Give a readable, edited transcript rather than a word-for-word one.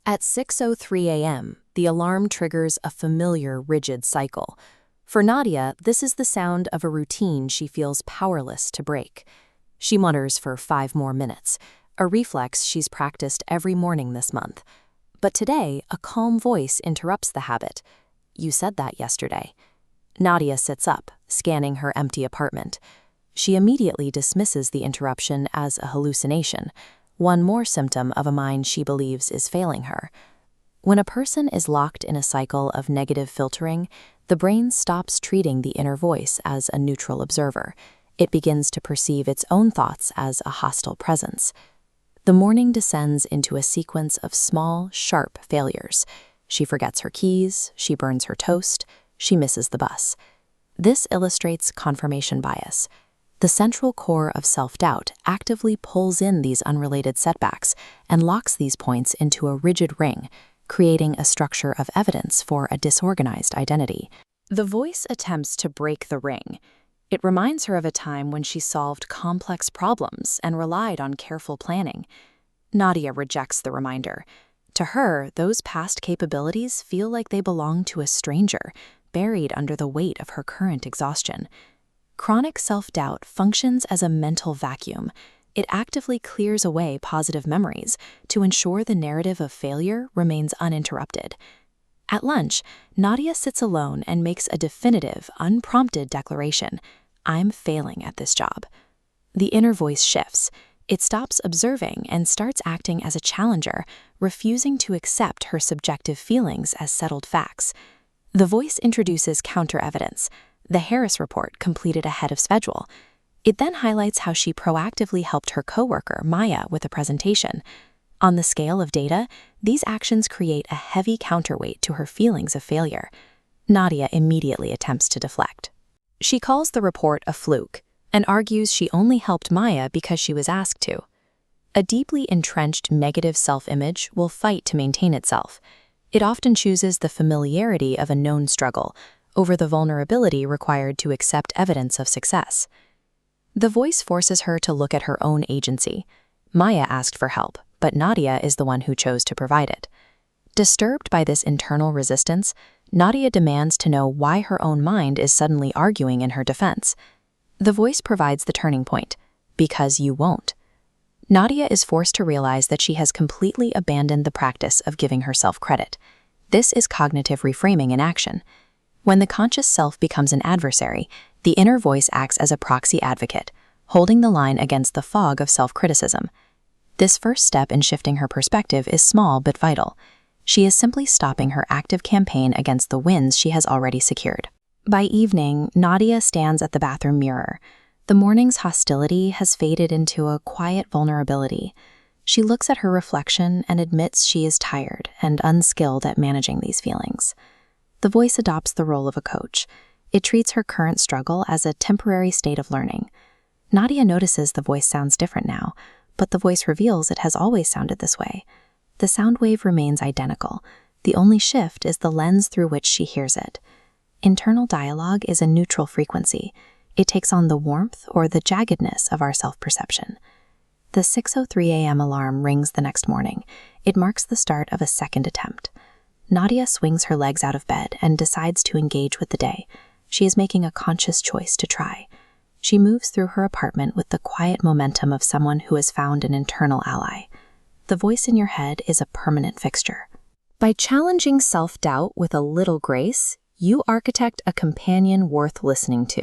At 6:03 a.m., the alarm triggers a familiar, rigid cycle. For Nadia, this is the sound of a routine she feels powerless to break. She mutters for 5 more minutes, a reflex she's practiced every morning this month. But today, a calm voice interrupts the habit. "You said that yesterday." Nadia sits up, scanning her empty apartment. She immediately dismisses the interruption as a hallucination, one more symptom of a mind she believes is failing her. When a person is locked in a cycle of negative filtering, the brain stops treating the inner voice as a neutral observer. It begins to perceive its own thoughts as a hostile presence. The morning descends into a sequence of small, sharp failures. She forgets her keys, she burns her toast, she misses the bus. This illustrates confirmation bias. The central core of self-doubt actively pulls in these unrelated setbacks and locks these points into a rigid ring, creating a structure of evidence for a disorganized identity. The voice attempts to break the ring. It reminds her of a time when she solved complex problems and relied on careful planning. Nadia rejects the reminder. To her, those past capabilities feel like they belong to a stranger, buried under the weight of her current exhaustion. Chronic self-doubt functions as a mental vacuum. It actively clears away positive memories to ensure the narrative of failure remains uninterrupted. At lunch, Nadia sits alone and makes a definitive, unprompted declaration: "I'm failing at this job." The inner voice shifts. It stops observing and starts acting as a challenger, refusing to accept her subjective feelings as settled facts. The voice introduces counter-evidence. The Harris report completed ahead of schedule. It then highlights how she proactively helped her coworker, Maya, with a presentation. On the scale of data, these actions create a heavy counterweight to her feelings of failure. Nadia immediately attempts to deflect. She calls the report a fluke and argues she only helped Maya because she was asked to. A deeply entrenched negative self-image will fight to maintain itself. It often chooses the familiarity of a known struggle over the vulnerability required to accept evidence of success. The voice forces her to look at her own agency. Maya asked for help, but Nadia is the one who chose to provide it. Disturbed by this internal resistance, Nadia demands to know why her own mind is suddenly arguing in her defense. The voice provides the turning point: "Because you won't." Nadia is forced to realize that she has completely abandoned the practice of giving herself credit. This is cognitive reframing in action. When the conscious self becomes an adversary, the inner voice acts as a proxy advocate, holding the line against the fog of self-criticism. This first step in shifting her perspective is small but vital. She is simply stopping her active campaign against the wins she has already secured. By evening, Nadia stands at the bathroom mirror. The morning's hostility has faded into a quiet vulnerability. She looks at her reflection and admits she is tired and unskilled at managing these feelings. The voice adopts the role of a coach. It treats her current struggle as a temporary state of learning. Nadia notices the voice sounds different now, but the voice reveals it has always sounded this way. The sound wave remains identical. The only shift is the lens through which she hears it. Internal dialogue is a neutral frequency. It takes on the warmth or the jaggedness of our self-perception. The 6:03 a.m. alarm rings the next morning. It marks the start of a second attempt. Nadia swings her legs out of bed and decides to engage with the day. She is making a conscious choice to try. She moves through her apartment with the quiet momentum of someone who has found an internal ally. The voice in your head is a permanent fixture. By challenging self-doubt with a little grace, you architect a companion worth listening to.